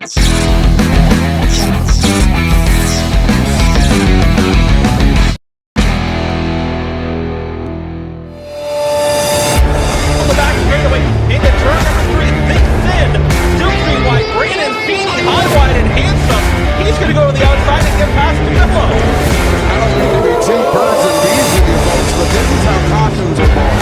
On the back straightaway, into turn number 3, thick thin, still 3 wide, Brandon Feeney, high, wide, and handsome. He's going to go to the outside and get past Camillo. I don't mean to be two birds and bees with you folks, but this is how cautions are born.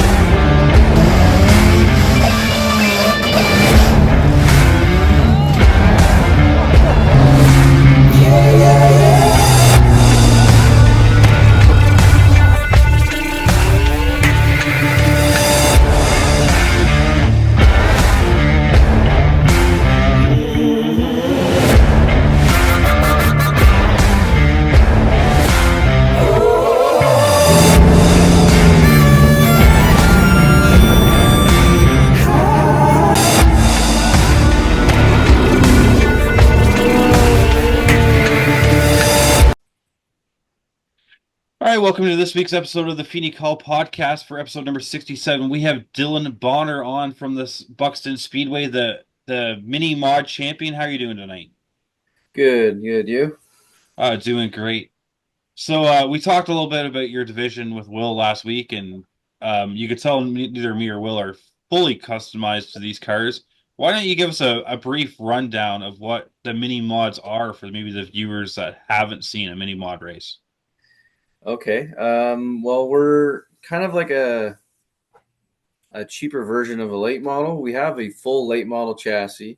All right, welcome to this week's episode of the Feeney Call podcast. For episode number 67, we have Dylan Bonner on from this Buxton Speedway, the mini mod champion. How are you doing tonight? Good. You? Doing great. So we talked a little bit about your division with Will last week, and you could tell neither me or Will are fully customized to these cars. Why don't you give us a brief rundown of what the mini mods are for maybe the viewers that haven't seen a mini mod race? Okay. Well, we're kind of like a cheaper version of a late model. We have a full late model chassis.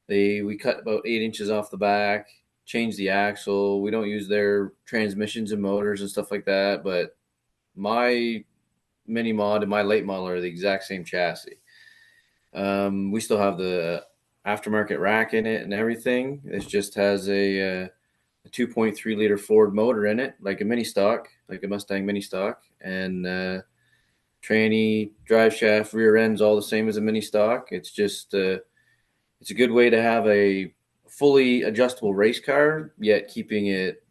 We cut about 8 inches off the back, changed the axle. We don't use their transmissions and motors and stuff like that. But my mini mod and my late model are the exact same chassis. We still have the aftermarket rack in it and everything. It just has a 2.3 liter Ford motor in it, like a mini stock, like a Mustang mini stock, and tranny, drive shaft, rear end's all the same as a mini stock. It's just it's a good way to have a fully adjustable race car, yet keeping it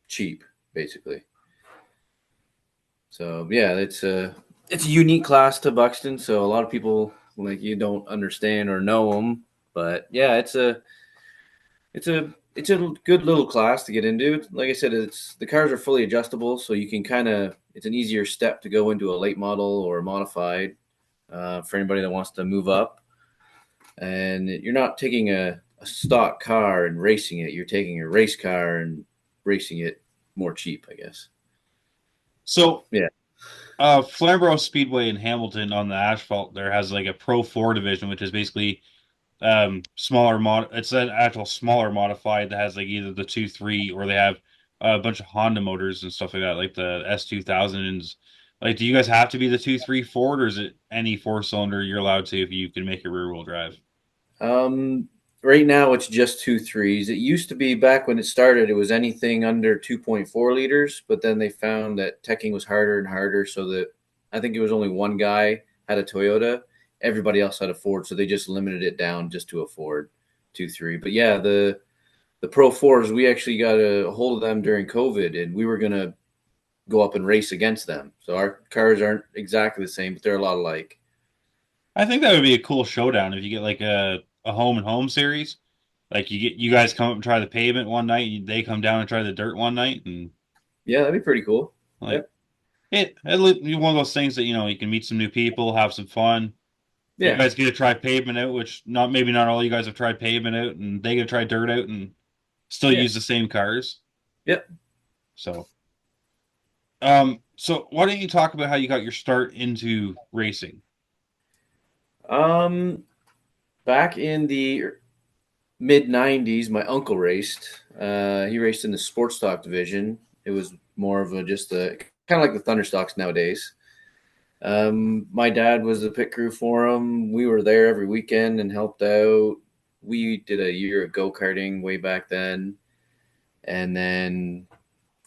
cheap, basically. So yeah, it's a unique class to Buxton. So a lot of people like you don't understand or know them, but yeah, it's a good little class to get into. Like I said, the cars are fully adjustable, so you can it's an easier step to go into a late model or a modified for anybody that wants to move up. And you're not taking a stock car and racing it. You're taking a race car and racing it more cheap, I guess. So yeah, Flamborough Speedway in Hamilton on the asphalt there has like a Pro 4 division, which is basically smaller mod. It's an actual smaller modified that has like either the 2.3 or they have a bunch of Honda motors and stuff like that, like the S2000s. Like, do you guys have to be the 2.3 Ford, or is it any 4-cylinder you're allowed to if you can make a rear wheel drive? Right now it's just 2.3s. It used to be back when it started, it was anything under 2.4 liters, but then they found that teching was harder and harder, so that I think it was only one guy had a Toyota. Everybody else had a Ford, so they just limited it down just to a Ford 2.3. But yeah, the Pro 4s, we actually got a hold of them during COVID, and we were going to go up and race against them. So our cars aren't exactly the same, but they're a lot alike. I think that would be a cool showdown if you get like a home and home series. Like you guys come up and try the pavement one night, and they come down and try the dirt one night, and yeah, that'd be pretty cool. Like it'll be one of those things that you can meet some new people, have some fun. Yeah. You guys get to try pavement out, which maybe not all you guys have tried pavement out, and they get to try dirt out and still use the same cars. Yep. So why don't you talk about how you got your start into racing? Back in the mid 90s, my uncle raced. He raced in the sports stock division. It was more of kind of like the Thunder stocks nowadays. My dad was the pit crew for him. We were there every weekend and helped out. We did a year of go-karting way back then. And then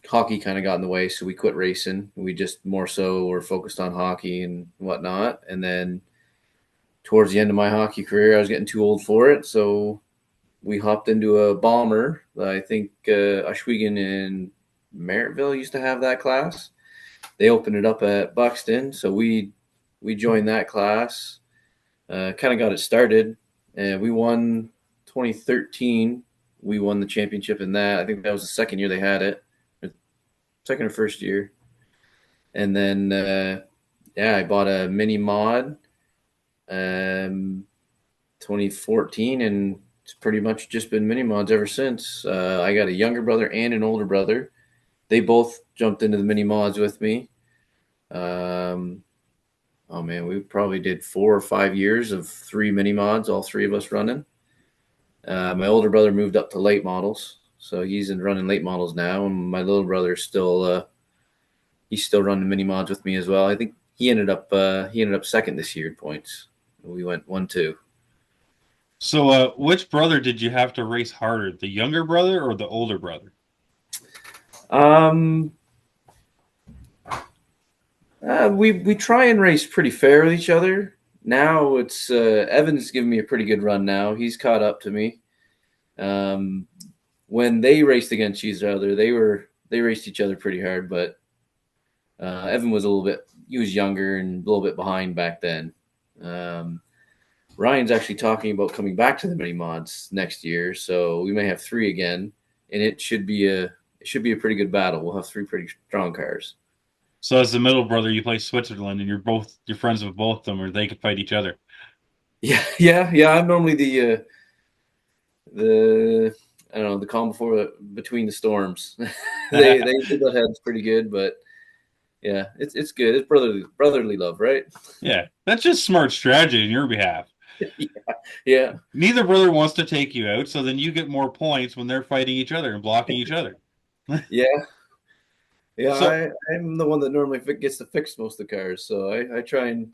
hockey kind of got in the way, so we quit racing. We just more so were focused on hockey and whatnot. And then towards the end of my hockey career, I was getting too old for it. So we hopped into a bomber. I think Oswego and Merrittville used to have that class. They opened it up at Buxton, so we joined that class. Kind of got it started, and we won 2013, we won the championship in that. I think that was the second year they had it, second or first year. And then, I bought a mini mod 2014, and it's pretty much just been mini mods ever since. I got a younger brother and an older brother. They both jumped into the mini mods with me. Oh man, we probably did 4 or 5 years of 3 mini mods, all 3 of us running. My older brother moved up to late models, so he's in running late models now, and my little brother still he's still running mini mods with me as well. I think he ended up second this year in points. We went 1-2. So, which brother did you have to race harder, the younger brother or the older brother? We try and race pretty fair with each other. Now it's Evan's giving me a pretty good run now. He's caught up to me. When they raced against each other, they raced each other pretty hard, but Evan was he was younger and a little bit behind back then. Ryan's actually talking about coming back to the mini mods next year, so we may have 3 again, and it should be a pretty good battle. We'll have 3 pretty strong cars. So as the middle brother, you play Switzerland, and you're friends with both of them, or they could fight each other. Yeah. I'm normally the I don't know, the calm between the storms. they butt heads pretty good, but yeah, it's good. It's brotherly love, right? Yeah, that's just smart strategy on your behalf. Yeah. Neither brother wants to take you out, so then you get more points when they're fighting each other and blocking each other. Yeah. Yeah, So, I'm the one that normally gets to fix most of the cars, so I try and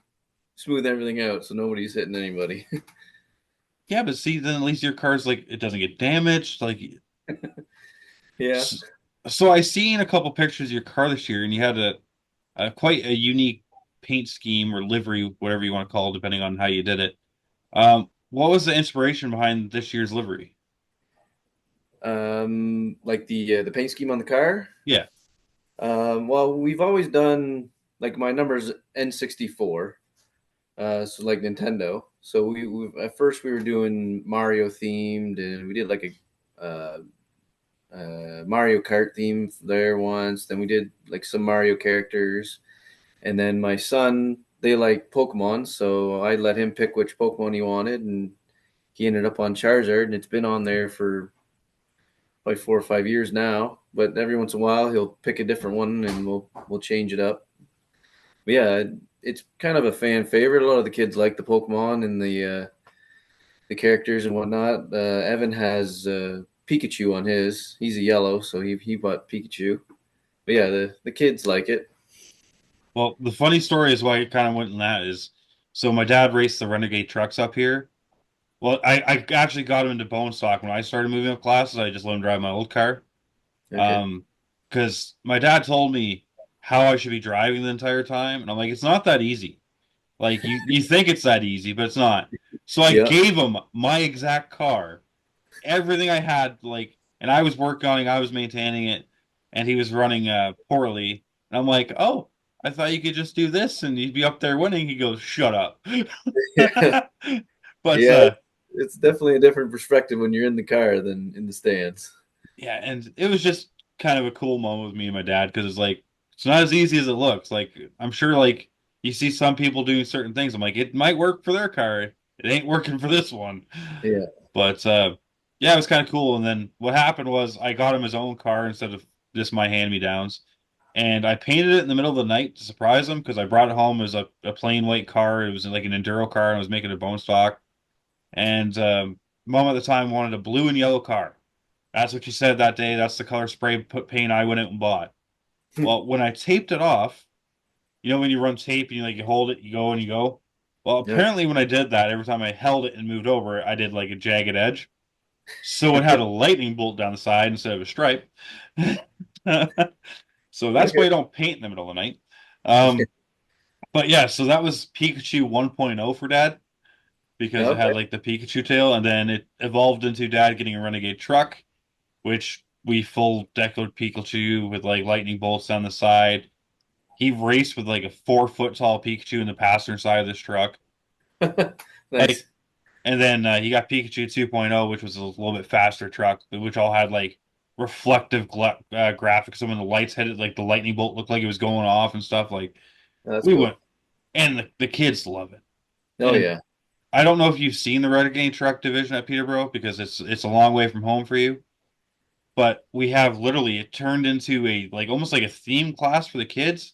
smooth everything out so nobody's hitting anybody. yeah, but see, then at least your car's like it doesn't get damaged. Like, Yeah. so I seen a couple pictures of your car this year, and you had a quite a unique paint scheme or livery, whatever you want to call it, depending on how you did it. What was the inspiration behind this year's livery? Like the paint scheme on the car. Yeah. Well, we've always done like my number's N64, so like Nintendo. So we at first we were doing Mario themed, and we did like a Mario Kart theme there once. Then we did like some Mario characters, and then my son, they like Pokemon, so I let him pick which Pokemon he wanted, and he ended up on Charizard, and it's been on there for probably 4 or 5 years now. But every once in a while, he'll pick a different one, and we'll change it up. But yeah, it's kind of a fan favorite. A lot of the kids like the Pokemon and the characters and whatnot. Evan has Pikachu on his. He's a yellow, so he bought Pikachu. But yeah, the kids like it. Well, the funny story is why I kind of went in that is, so my dad raced the Renegade trucks up here. Well, I actually got him into bone stock when I started moving up classes. I just let him drive my old car. Okay. Because my dad told me how I should be driving the entire time, and I'm like, it's not that easy. Like you think it's that easy, but it's not. So I Yeah. gave him my exact car, everything I had, like, and I was working on it, I was maintaining it, and he was running poorly. And I'm like, oh, I thought you could just do this and you'd be up there winning. He goes, shut up. But Yeah, it's definitely a different perspective when you're in the car than in the stands. yeah, and it was just kind of a cool moment with me and my dad because it's like it's not as easy as it looks. Like I'm sure, like you see some people doing certain things. I'm like, it might work for their car. It ain't working for this one. Yeah. But yeah, it was kind of cool. And then what happened was I got him his own car instead of just my hand-me-downs. And I painted it in the middle of the night to surprise him because I brought it home as a plain white car. It was like an enduro car, and I was making a bone stock. And mom at the time wanted a blue and yellow car. That's what she said that day. That's the color spray paint I went out and bought. Well, when I taped it off, you know when you run tape and you hold it, you go and you go. Well, Yeah. apparently when I did that, every time I held it and moved over, I did like a jagged edge. So it had a lightning bolt down the side instead of a stripe. So that's why Okay. you don't paint in the middle of the night. But yeah, so that was Pikachu 1.0 for Dad because it Okay. had like the Pikachu tail, and then it evolved into Dad getting a Renegade truck, which we full decorated Pikachu with like lightning bolts on the side. He raced with like a 4 foot tall Pikachu in the passenger side of this truck. Nice. Like And then you got Pikachu 2.0, which was a little bit faster truck, which all had like reflective graphics. So when the lights hit it, like the lightning bolt looked like it was going off and stuff. Like Oh, that's we went, cool. and the kids love it. Oh And yeah. I don't know if you've seen the Renegade truck division at Peterborough because it's a long way from home for you. But we have literally it turned into a like almost like a theme class for the kids.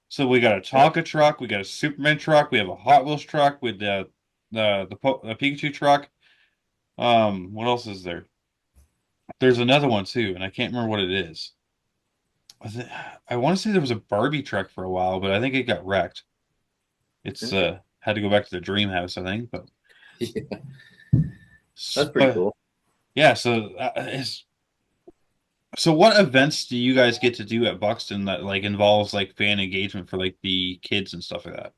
So we got a Tonka truck, we got a Superman truck, we have a Hot Wheels truck with the Pikachu truck. What else is there? There's another one too, and I can't remember what it is. I want to say there was a Barbie truck for a while, but I think it got wrecked. It's Okay. had to go back to the dream house, I think. But Yeah, that's pretty but cool. yeah, so what events do you guys get to do at Buxton that like involves like fan engagement for like the kids and stuff like that?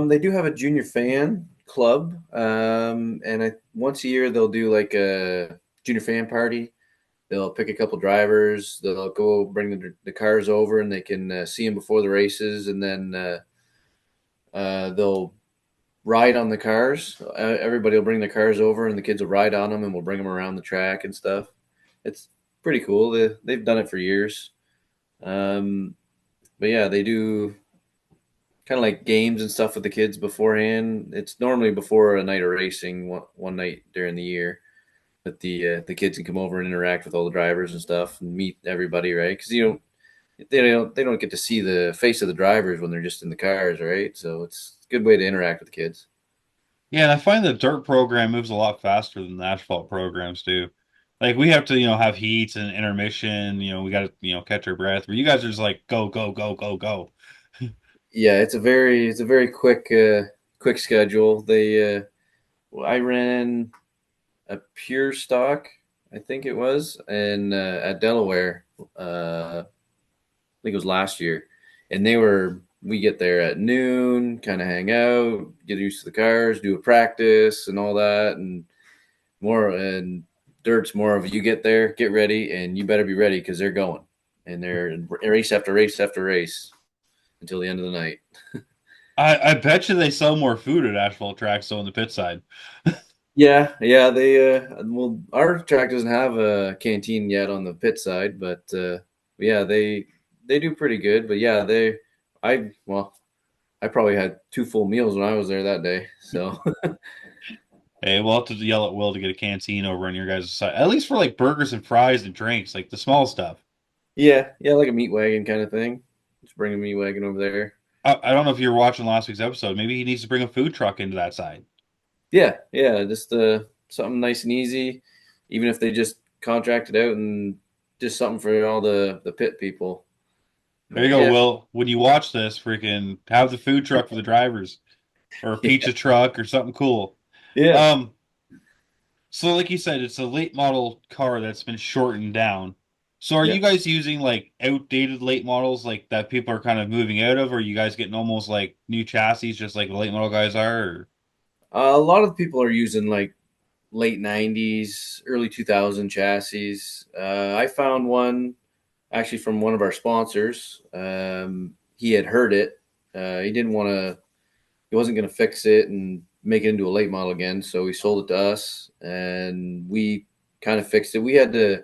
They do have a junior fan club, and once a year they'll do like a junior fan party. They'll pick a couple drivers. They'll go bring the cars over, and they can see them before the races, and then they'll ride on the cars. Everybody will bring the cars over, and the kids will ride on them, and we'll bring them around the track and stuff. It's pretty cool. They've done it for years. Um, but yeah, they do kind of like games and stuff with the kids beforehand. It's normally before a night of racing, one night during the year, that the kids can come over and interact with all the drivers and stuff and meet everybody, right? Because they don't get to see the face of the drivers when they're just in the cars, right? So it's a good way to interact with the kids. Yeah, and I find the dirt program moves a lot faster than the asphalt programs do. Like we have to, have heats and intermission, we got to, catch our breath. Where you guys are just like go, go, go, go, go. Yeah, it's a very quick schedule. I ran a pure stock, I think it was, and at Delaware, I think it was last year, and we get there at noon, kind of hang out, get used to the cars, do a practice and all that, and dirt's more of you get there, get ready, and you better be ready because they're going, and they're race after race after race until the end of the night. I bet you they sell more food at asphalt tracks though on the pit side. Yeah, yeah. Well, our track doesn't have a canteen yet on the pit side, but yeah, they do pretty good. But yeah, I probably had two full meals when I was there that day. So Hey, we'll have to yell at Will to get a canteen over on your guys' side, at least for like burgers and fries and drinks, like the small stuff. yeah, yeah, like a meat wagon kind of thing. Just bring a meat wagon over there. I don't know if you were watching last week's episode. Maybe he needs to bring a food truck into that side. Yeah, yeah, just something nice and easy. Even if they just contract it out and just something for all the pit people. There you But go, yeah, Will. When you watch this, freaking have the food truck for the drivers, or a yeah, pizza truck, or something cool. yeah, Um, so like you said, it's a late model car that's been shortened down. So are yeah. you guys using like outdated late models like that people are kind of moving out of, or are you guys getting almost like new chassis just like the late model guys are? Or... A lot of people are using like late 90s, early 2000 chassis. I found one actually from one of our sponsors. He had heard it. He didn't want to, he wasn't going to fix it and make it into a late model again. So he sold it to us and we kind of fixed it. We had to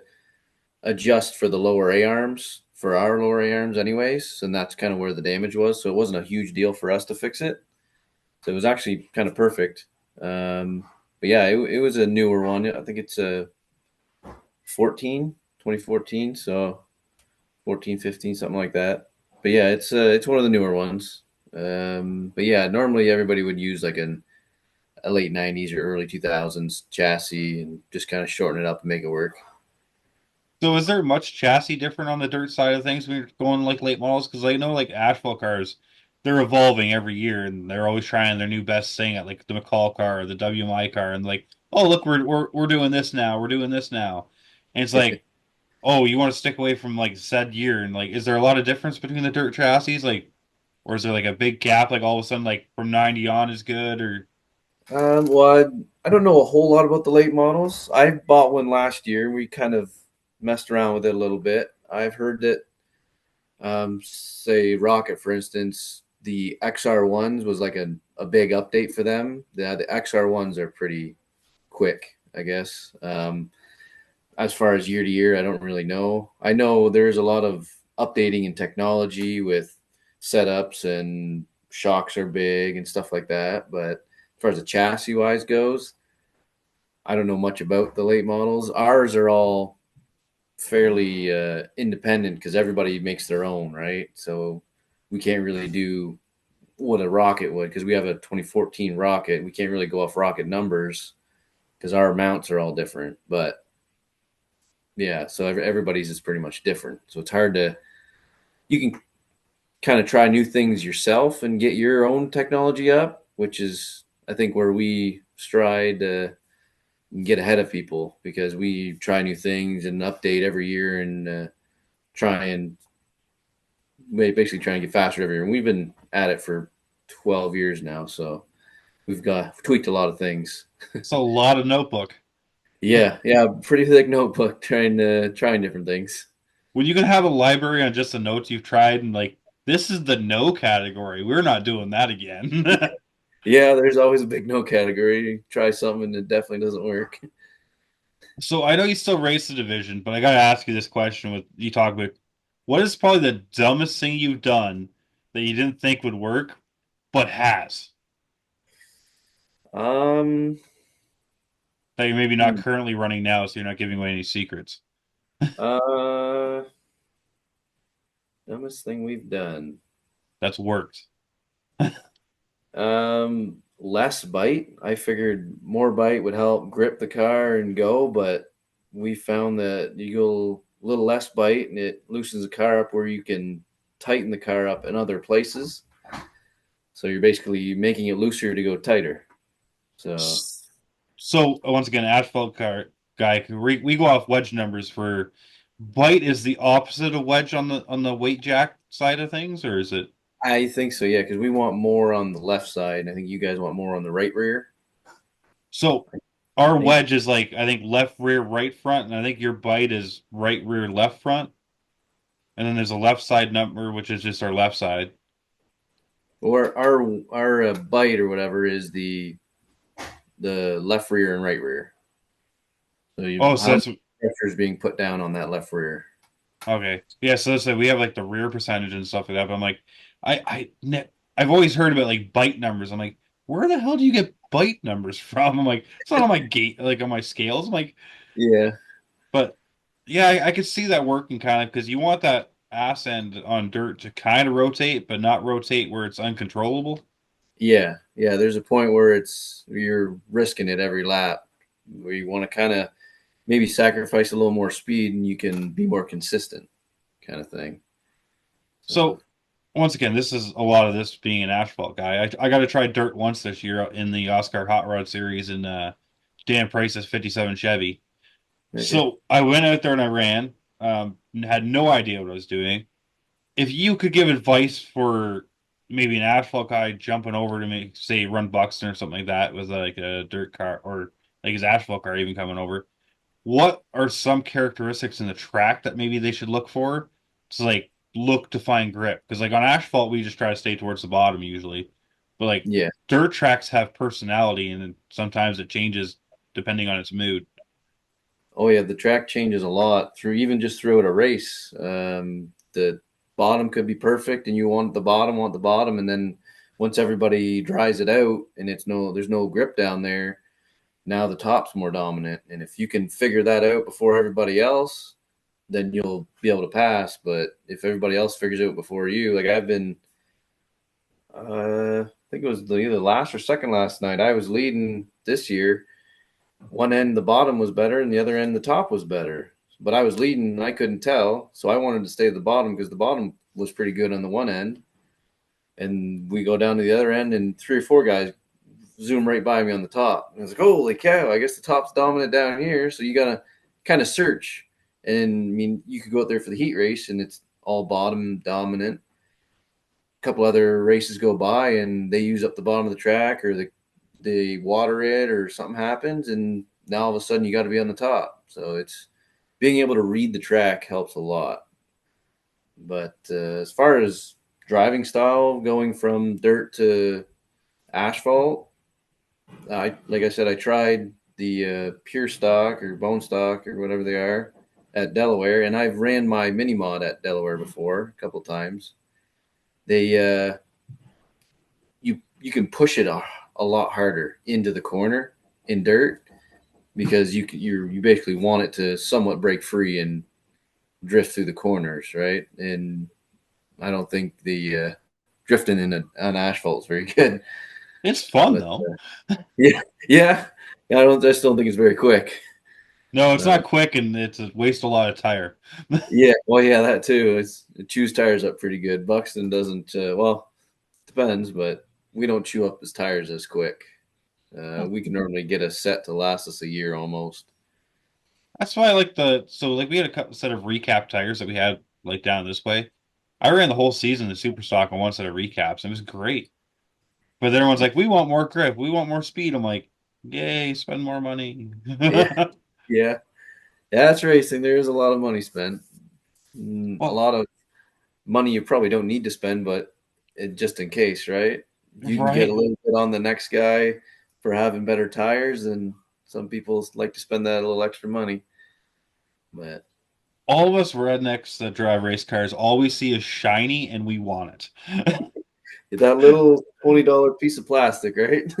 adjust for the lower A arms for our lower A arms, anyways. And that's kind of where the damage was. So it wasn't a huge deal for us to fix it. So it was actually kind of perfect. But yeah, it was a newer one. I think it's a 2014, so 14, 15, something like that. But yeah, it's one of the newer ones. But yeah, normally everybody would use like a late 90s or early 2000s chassis and just kind of shorten it up and make it work. So is there much chassis different on the dirt side of things when you're going like late models? Because I know like asphalt cars, they're evolving every year and they're always trying their new best thing at like the McCall car or the WMI car and like, oh look, we're doing this now, we're doing this now. And it's like, oh, you want to stick away from like said year and like is there a lot of difference between the dirt chassis? Like or is there like a big gap like all of a sudden like from 90 on is good or Well, I don't know a whole lot about the late models. I bought one last year. We kind of messed around with it a little bit. I've heard that, say Rocket, for instance, the XR ones was like a a big update for them. The XR ones are pretty quick, I guess. As far as year to year, I don't really know. I know there's a lot of updating in technology with setups and shocks are big and stuff like that. But as far as the chassis wise goes, I don't know much about the late models. Ours are all fairly independent because everybody makes their own, right? So we can't really do what a rocket would because we have a 2014 rocket. We can't really go off rocket numbers because our mounts are all different. But yeah, so everybody's is pretty much different. So it's hard to, you can kind of try new things yourself and get your own technology up, which is, I think, where we stride to get ahead of people because we try new things and update every year and try and basically try and get faster every year. And we've been at it for 12 years now. So we've tweaked a lot of things. It's a lot of notebook. Yeah, pretty thick notebook trying different things. When you can have a library on just the notes you've tried and like this is the no category. We're not doing that again. Yeah, there's always a big no category. You try something that definitely doesn't work. So I know you still race the division, but I gotta ask you this question with you talk about what is probably the dumbest thing you've done that you didn't think would work, but has? Um, That you're maybe not currently running now, so you're not giving away any secrets. uh, dumbest thing we've done. That's worked. Less bite. I figured more bite would help grip the car and go, but we found that you go a little less bite and it loosens the car up where you can tighten the car up in other places. So you're basically making it looser to go tighter. So once again, asphalt car guy, we go off wedge numbers for bite is the opposite of wedge on the weight jack side of things, or is it? I think so, yeah, because we want more on the left side. I think you guys want more on the right rear. So our wedge is like I think left rear, right front, and I think your bite is right rear, left front. And then there's a left side number, which is just our left side. Or our bite or whatever is the left rear and right rear. So So that's pressure is being put down on that left rear. okay. Yeah, so that's like we have like the rear percentage and stuff like that. But I'm like, I've always heard about like bite numbers. I'm like, where the hell do you get bite numbers from? I'm like, it's not on my gate, like on my scales. I'm like, Yeah. but yeah, I could see that working kind of because you want that ass end on dirt to kind of rotate, but not rotate where it's uncontrollable. Yeah. There's a point where you're risking it every lap, where you want to kind of maybe sacrifice a little more speed and you can be more consistent, kind of thing. So once again, this is a lot of this being an asphalt guy. I got to try dirt once this year in the Oscar Hot Rod Series in Dan Price's '57 Chevy. Okay. So I went out there and I ran. Had no idea what I was doing. If you could give advice for maybe an asphalt guy jumping over to me, say run Buxton or something like that with like a dirt car or like his asphalt car even coming over, what are some characteristics in the track that maybe they should look for to like look to find grip? Because like on asphalt, we just try to stay towards the bottom usually, but like Yeah. dirt tracks have personality, and then sometimes it changes depending on its mood. Oh yeah, the track changes a lot throughout a race. The bottom could be perfect, and you want the bottom, and then once everybody dries it out, and there's no grip down there, now the top's more dominant. And if you can figure that out before everybody else, then you'll be able to pass. But if everybody else figures it out before you, like I've been, I think it was either last or second last night, I was leading this year. One end the bottom was better and the other end the top was better, but I was leading and I couldn't tell, so I wanted to stay at the bottom because the bottom was pretty good on the one end, and we go down to the other end and 3 or 4 guys zoom right by me on the top, and I was like, holy cow, I guess the top's dominant down here. So you gotta kind of search, and I mean, you could go out there for the heat race and it's all bottom dominant. A couple other races go by and they use up the bottom of the track, or they water it or something happens, and now all of a sudden you got to be on the top. So it's being able to read the track helps a lot. But as far as driving style, going from dirt to asphalt, like I said, I tried the pure stock or bone stock or whatever they are at Delaware, and I've ran my mini mod at Delaware before a couple times. They you can push it a lot harder into the corner in dirt because you basically want it to somewhat break free and drift through the corners, right? And I don't think the drifting on asphalt is very good. It's fun But though. yeah, yeah, I just don't think it's very quick. No, it's not quick, and it's a waste a lot of tire. Yeah, well, yeah, that too. It chews tires up pretty good. Buxton doesn't. Well, depends, but we don't chew up his tires as quick. We can normally get a set to last us a year almost. That's why I like we had a set of recap tires that we had like down this way. I ran the whole season the super stock on one set of recaps. It was great. But then everyone's like, we want more grip, we want more speed. I'm like, yay, spend more money. Yeah, yeah, that's racing. There is a lot of money spent. A Well, lot of money you probably don't need to spend, but just in case, right? You can get a right. little bit on the next guy for having better tires, and some people like to spend that little extra money. But All of us rednecks that drive race cars, all we see is shiny and we want it. that little $20 piece of plastic, right?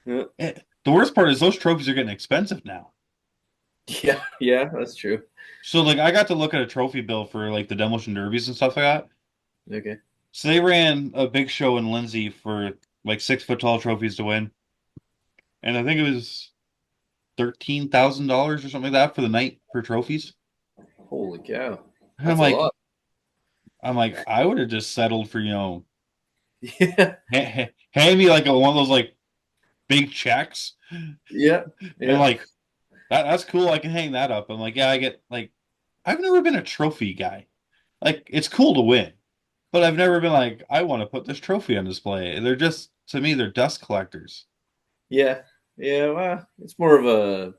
Yeah, The worst part is those trophies are getting expensive now. yeah, yeah, that's true. So like I got to look at a trophy bill for like the demolition derbies and stuff like that. Okay. So they ran a big show in Lindsay for like 6 foot tall trophies to win. And I think it was $13,000 or something like that for the night for trophies. Holy cow. And That's a lot. I'm like, I would have just settled for, Yeah. hand me like one of those like big checks. Yeah. And Yeah. like that's cool. I can hang that up. I'm like, yeah, I get like I've never been a trophy guy. Like it's cool to win, but I've never been like, I want to put this trophy on display. They're just to me, they're dust collectors. Yeah. Yeah. Well, it's more of a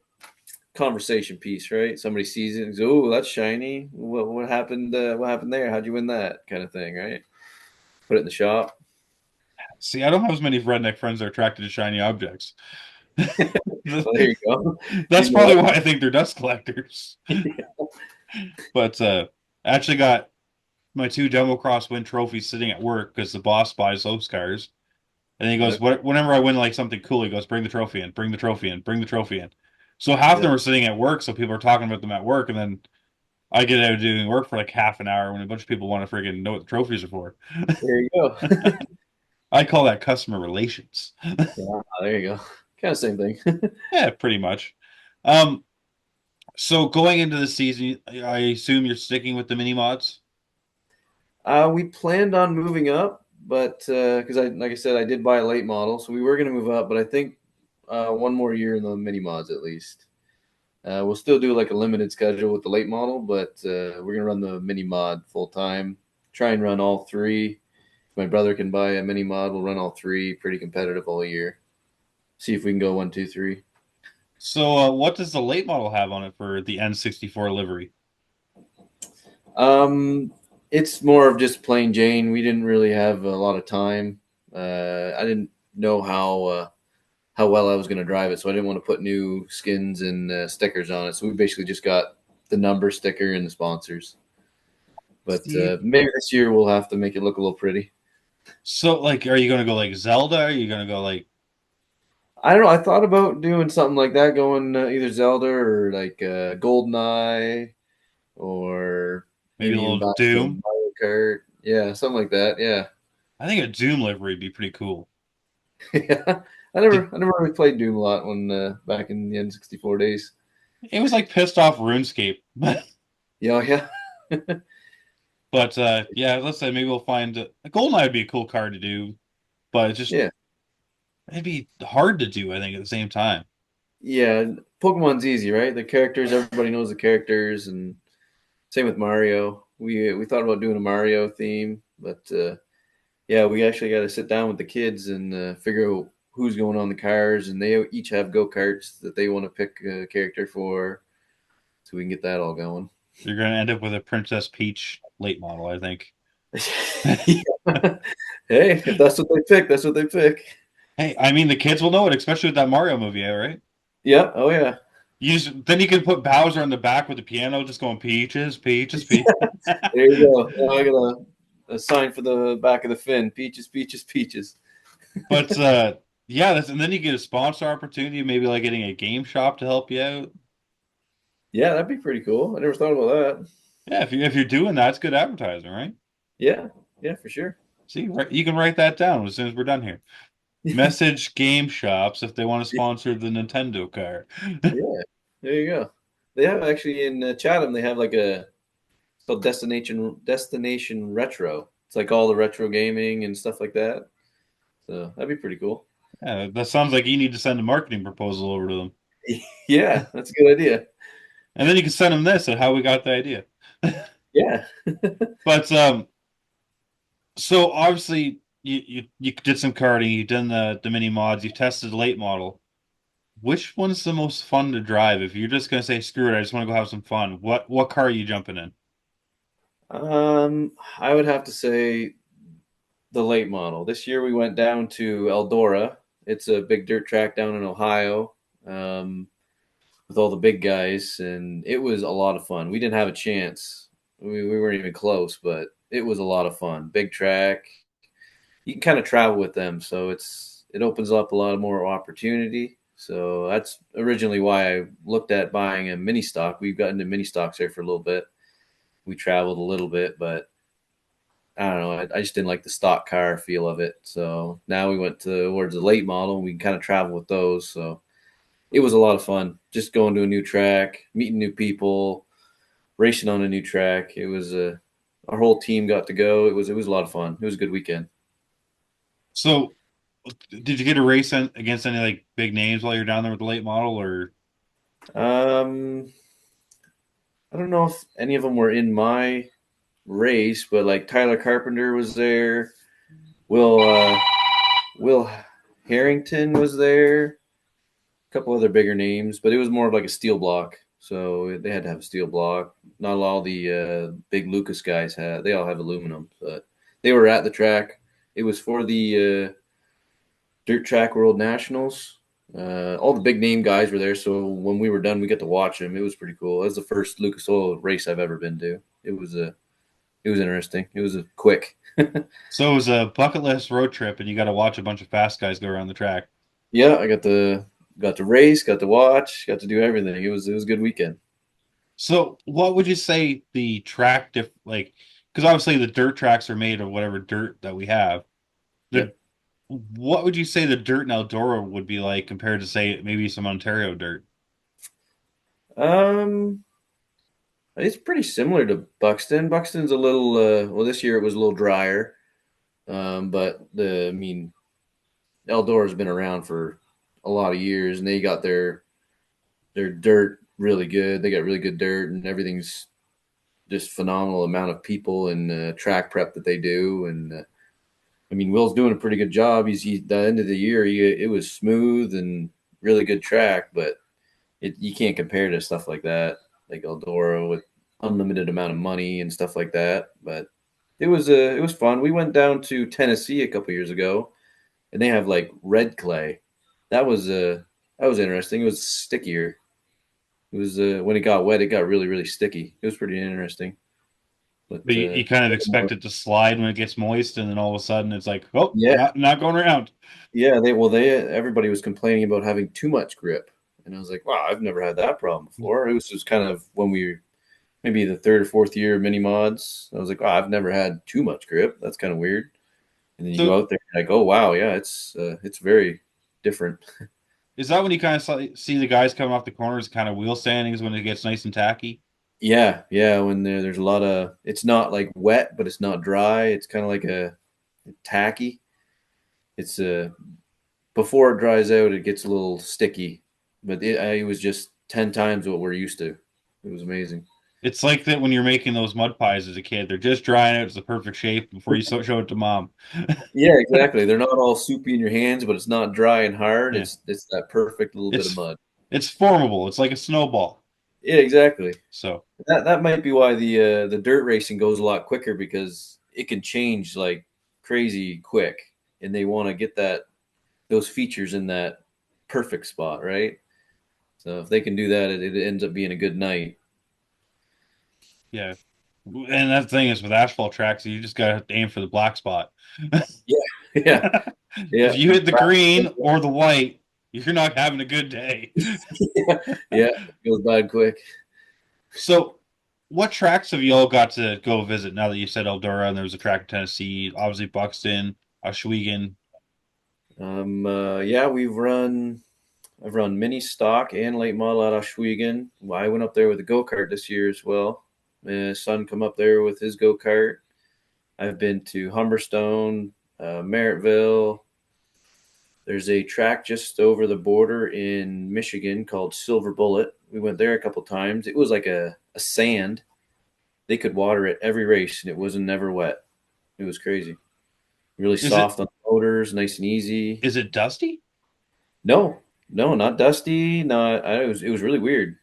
conversation piece, right? Somebody sees it and goes, "Oh, that's shiny. What happened? What happened there? How'd you win that?" Kind of thing, right? Put it in the shop. See, I don't have as many redneck friends that are attracted to shiny objects. Well, there you go. That's You know probably what? why I think they're dust collectors. But I actually got my 2 Democross win trophies sitting at work because the boss buys those cars. And he goes, whenever I win like something cool, he goes, bring the trophy in, bring the trophy in, bring the trophy in. So half of Yeah. them are sitting at work, so people are talking about them at work, and then I get out of doing work for like half an hour when a bunch of people want to friggin' know what the trophies are for. There you go. I call that customer relations. Yeah, there you go. Kind of same thing. Yeah, pretty much. Um, so going into the season, I assume you're sticking with the mini mods. We planned on moving up, but because like I said, I did buy a late model, so we were going to move up. But I think one more year in the mini mods at least. We'll still do like a limited schedule with the late model, but we're gonna run the mini mod full time. Try and run all three. If my brother can buy a mini mod, we'll run all three. Pretty competitive all year. See if we can go 1, 2, 3. So what does the late model have on it for the N64 livery? It's more of just plain Jane. We didn't really have a lot of time. I didn't know how well I was going to drive it, so I didn't want to put new skins and stickers on it. So we basically just got the number sticker and the sponsors. But See, maybe this year we'll have to make it look a little pretty. so like, are you gonna go like Zelda? Are you gonna go like I don't know. I thought about doing something like that, going either Zelda or like GoldenEye, or maybe a maybe even little back to Doom? Mario Kart. Yeah, something like that. Yeah. I think a Doom livery would be pretty cool. Yeah. Did, I never really played Doom a lot when back in the N64 days. it was like pissed off RuneScape. Yeah, yeah. But yeah, let's say maybe we'll find a GoldenEye would be a cool card to do, but it's just Yeah. it'd be hard to do, I think, at the same time. Yeah. Pokemon's easy, right? The characters, everybody knows the characters, and same with Mario. We thought about doing a Mario theme, but yeah, we actually got to sit down with the kids and figure out who's going on the cars, and they each have go karts that they want to pick a character for, so we can get that all going. You're gonna end up with a Princess Peach late model, I think. Yeah. Hey, if that's what they pick, that's what they pick. Hey, I mean the kids will know it, especially with that Mario movie, right? Yeah. Oh yeah. Then you can put Bowser in the back with the piano, just going peaches, peaches, peaches. There you go. Now I got a sign for the back of the fin. Peaches, peaches, peaches. But yeah, and then you get a sponsor opportunity, maybe like getting a game shop to help you out. Yeah, that'd be pretty cool. I never thought about that. Yeah, if you're doing that, it's good advertising, right? Yeah. Yeah, for sure. See, you can write that down as soon as we're done here. Message game shops if they want to sponsor the Nintendo car. Yeah. There you go. They have actually in Chatham. They have like it's called Destination Retro. It's like all the retro gaming and stuff like that. So that'd be pretty cool. Yeah, that sounds like you need to send a marketing proposal over to them, Yeah, that's a good idea. and then you can send them this of how we got the idea. Yeah. But so obviously you did some karting, you done the mini mods, you tested the late model. Which one's the most fun to drive? If you're just gonna say screw it, I just want to go have some fun. What car are you jumping in? I would have to say the late model. This year we went down to Eldora. It's a big dirt track down in Ohio, with all the big guys, and it was a lot of fun. We didn't have a chance. We weren't even close, but it was a lot of fun. Big track. You can kind of travel with them, so it opens up a lot of more opportunity. So that's originally why I looked at buying a mini stock. We've gotten into mini stocks there for a little bit. We traveled a little bit, but I don't know. I just didn't like the stock car feel of it. So now we went towards the late model. And we can kind of travel with those. So it was a lot of fun. Just going to a new track, meeting new people, racing on a new track. It was our whole team got to go. It was a lot of fun. It was a good weekend. So did you get a race against any like big names while you're down there with the late model, or Um, I don't know if any of them were in my race, but like Tyler Carpenter was there. Will Harrington was there. A couple other bigger names, but it was more of like a steel block. So they had to have a steel block. Not all the big Lucas guys had. They all have aluminum, but they were at the track. It was for the Dirt Track World Nationals. All the big name guys were there, so when we were done, we get to watch them. It was pretty cool. It was the first Lucas Oil race I've ever been to. It was interesting. It was a quick. so it was a bucket list road trip and you got to watch a bunch of fast guys go around the track? Yeah, I got to race, got to watch, got to do everything. It was a good weekend. So what would you say the track like? Because obviously the dirt tracks are made of whatever dirt that we have. Yep. The What would you say the dirt in Eldora would be like compared to say maybe some Ontario dirt? Um, it's pretty similar to Buxton. Buxton's a little well, this year it was a little drier. But I mean, Eldora's been around for a lot of years, and they got their dirt really good. They got really good dirt, and everything's just phenomenal amount of people and track prep that they do. And I mean, Will's doing a pretty good job. He the end of the year, it was smooth and really good track, but you can't compare to stuff like that, like Eldora with unlimited amount of money and stuff like that. But it was fun. We went down to Tennessee a couple years ago, and they have like red clay. That was interesting. It was stickier. It was when it got wet, it got really really sticky. It was pretty interesting. But But you kind of expect it to slide when it gets moist, and then all of a sudden it's like, oh, yeah, not going around. yeah, they everybody was complaining about having too much grip, and I was like, wow, I've never had that problem before. It was just kind of when we maybe the third or fourth year of mini mods. I was like, wow, I've never had too much grip. That's kind of weird. And then you go So out there and like, oh wow, yeah, it's very different. is that when you kind of see the guys coming off the corners, kind of wheel standings when it gets nice and tacky? Yeah, yeah. When there's a lot of, it's not like wet, but it's not dry. It's kind of like a tacky. It's before it dries out, it gets a little sticky, but it was just 10 times what we're used to. It was amazing. It's like that when you're making those mud pies as a kid. They're just drying out to the perfect shape before you show it to mom. Yeah, exactly. They're not all soupy in your hands, but it's not dry and hard. Yeah. It's that perfect little bit of It's mud. it's formable. It's like a snowball. Yeah, exactly. So That might be why the dirt racing goes a lot quicker because it can change like crazy quick, and they want to get that those features in that perfect spot, right? So if they can do that, it ends up being a good night. Yeah. And that thing is with asphalt tracks, you just gotta aim for the black spot. Yeah, yeah, If yeah, you hit the green or the white, you're not having a good day. yeah, yeah. It goes bad quick. So, what tracks have you all got to go visit now that you said Eldora and there was a track in Tennessee? Obviously, Buxton, Oswego. Yeah, I've run mini stock and late model at Oswego. Well, I went up there with a go kart this year as well. My son come up there with his go kart. I've been to Humberstone, Merrittville. There's a track just over the border in Michigan called Silver Bullet. We went there a couple times. It was like a sand. They could water it every race, and it wasn't never wet. It was crazy. Really Is it soft on the motors, nice and easy. is it dusty? No, no, not dusty. Not. It was really weird.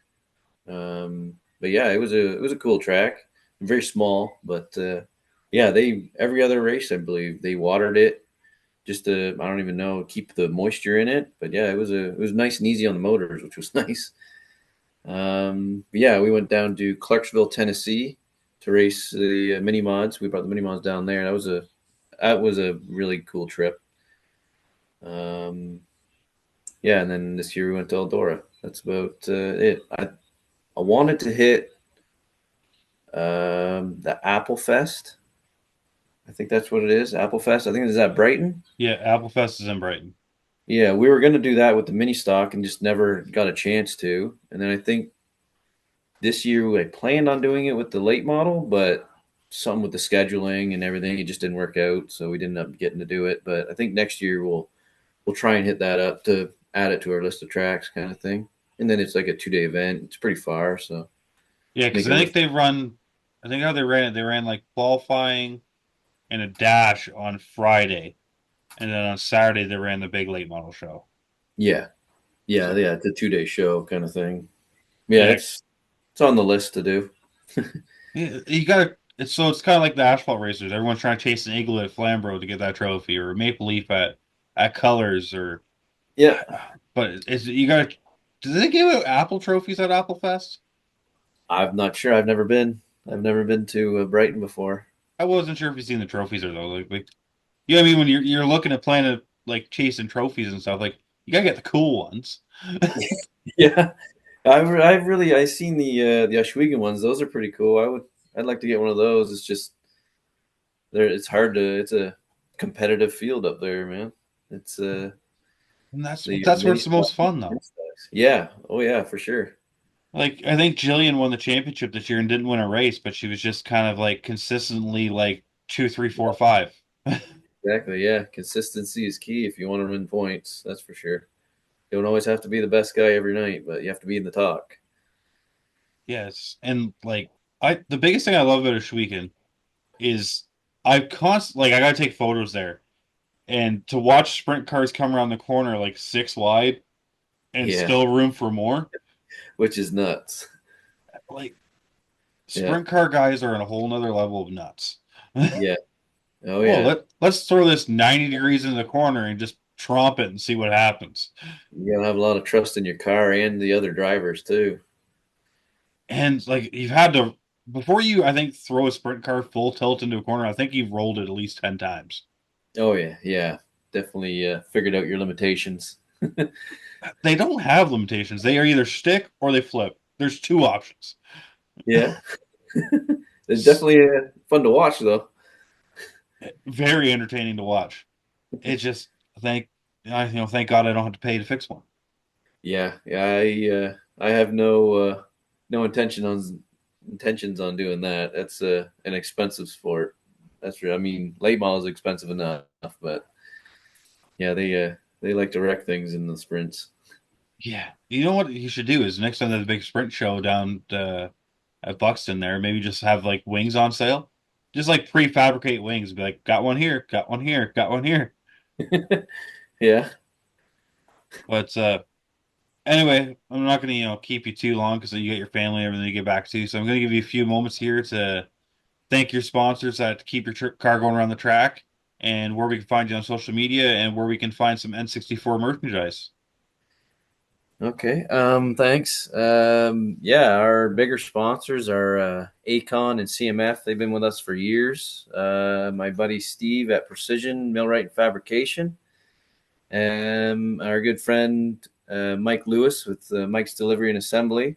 But yeah, it was a cool track. Very small, but yeah, they every other race I believe they watered it just to I don't even know keep the moisture in it. But yeah, it was nice and easy on the motors, which was nice. But yeah, we went down to Clarksville, Tennessee, to race the mini mods. We brought the mini mods down there. That was a really cool trip. Um, yeah, and then this year we went to Eldora. That's about it. I wanted to hit the Apple Fest. I think that's what it is. Apple Fest. I think it's at Brighton. Yeah, Applefest is in Brighton. Yeah, we were going to do that with the mini stock and just never got a chance to. And then I think this year we planned on doing it with the late model, but something with the scheduling and everything, it just didn't work out. So we didn't end up getting to do it. But I think next year we'll try and hit that up to add it to our list of tracks, kind of thing. And then it's like a 2 day event. It's pretty far, so Yeah, because make I it think worth. they run. I think how they ran it. They ran like qualifying and a dash on Friday, and then on Saturday they ran the big late model show. Yeah, yeah, So yeah. It's a 2 day show kind of thing. Yeah, yeah, it's on the list to do. yeah, you gotta. It's kind of like the asphalt racers. Everyone's trying to chase an igloo at Flamborough to get that trophy, or a maple leaf at Colors, or Yeah, but it's you gotta. Do they give out Apple trophies at Apple Fest? I'm not sure. I've never been. I've never been to Brighton before. I wasn't sure if you've seen the trophies or though. Like you know what I mean when you're looking at playing at like chasing trophies and stuff. Like you gotta get the cool ones. Yeah, I've seen the Oswego ones. Those are pretty cool. I'd like to get one of those. It's just there. It's a competitive field up there, man. It's And the that's where mini it's the most stocks fun though. and stocks. Yeah. Oh yeah, for sure. Like I think Jillian won the championship this year and didn't win a race, but she was just kind of like consistently like two, three, four, five. Exactly. Yeah. Consistency is key if you want to win points. That's for sure. You don't always have to be the best guy every night, but you have to be in the talk. Yes, and like I the biggest thing I love about Ashwegan is I constantly like I gotta take photos there and to watch sprint cars come around the corner like six wide and Yeah. still room for more. Which is nuts. Like Yeah. sprint car guys are on a whole nother level of nuts. Yeah. Oh Well, yeah. let's throw this 90 degrees in the corner and just tromp it and see what happens. You gotta have a lot of trust in your car and the other drivers too. And like you've had to before you I think throw a sprint car full tilt into a corner, I think you've rolled it at least 10 times. Oh yeah, yeah. Definitely figured out your limitations. They don't have limitations. They are either stick or they flip. There's two options. Yeah. It's definitely fun to watch though. Very entertaining to watch. It just thank God I don't have to pay to fix one. Yeah, yeah. I have no intentions on doing that. That's an expensive sport. That's true. I mean, late model is expensive enough, but yeah, they like to wreck things in the sprints. Yeah, you know what you should do is next time there's a big sprint show down at Buxton there, maybe just have like wings on sale, just like prefabricate wings. Be like, got one here, got one here, got one here. Yeah. But anyway, I'm not going to keep you too long because you get your family and everything to get back to. So I'm going to give you a few moments here to thank your sponsors that keep your car going around the track. and where we can find you on social media, and where we can find some N64 merchandise. Okay. Thanks. Yeah, our bigger sponsors are Acon and CMF. They've been with us for years. My buddy Steve at Precision Millwright and Fabrication. Our good friend Mike Lewis with Mike's Delivery and Assembly.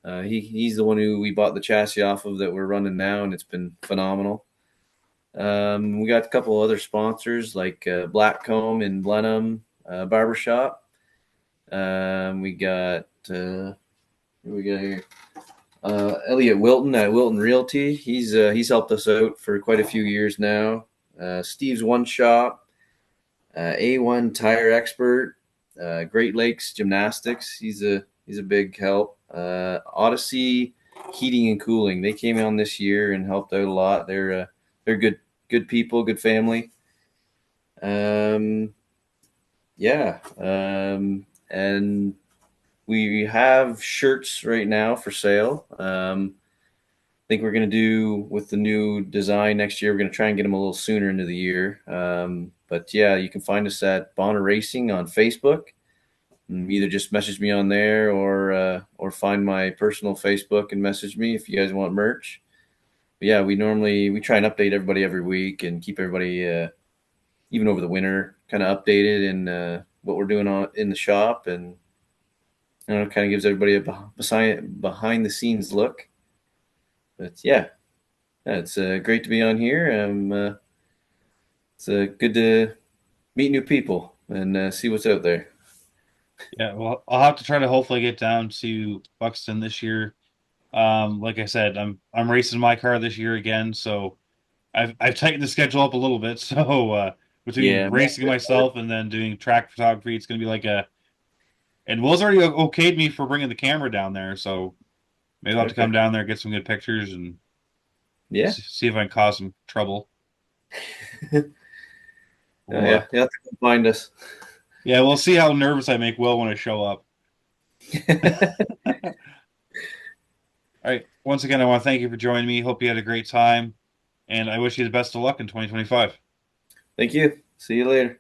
He's the one who we bought the chassis off of that we're running now, and it's been phenomenal. We got a couple other sponsors like Blackcomb in Blenheim Barbershop. We got who we got here. Elliot Wilton at Wilton Realty. He's helped us out for quite a few years now. Steve's One Shop, A1 Tire Expert, Great Lakes Gymnastics. He's a big help. Odyssey Heating and Cooling. They came on this year and helped out a lot. They're good people, good family. Yeah. And we have shirts right now for sale. I think we're going to do with the new design next year. We're going to try and get them a little sooner into the year. But yeah, you can find us at Bonner Racing on Facebook. Either just message me on there or find my personal Facebook and message me if you guys want merch. But yeah, we try and update everybody every week and keep everybody even over the winter kind of updated and what we're doing in the shop, and it kind of gives everybody a behind the scenes look. But yeah, it's great to be on here. It's good to meet new people and see what's out there. Yeah, well, I'll have to try to hopefully get down to Buxton this year. Like I said, I'm racing my car this year again, so I've tightened the schedule up a little bit. So between Yeah, racing myself and then doing track photography, it's going to be like a. And Will's already okayed me for bringing the camera down there, so maybe I'll have to okay. come down there, get some good pictures, and Yeah, see if I can cause some trouble. Well, yeah, you have to come find us. yeah, we'll see how nervous I make Will when I show up. All right. Once again, I want to thank you for joining me. Hope you had a great time, and I wish you the best of luck in 2025. Thank you. See you later.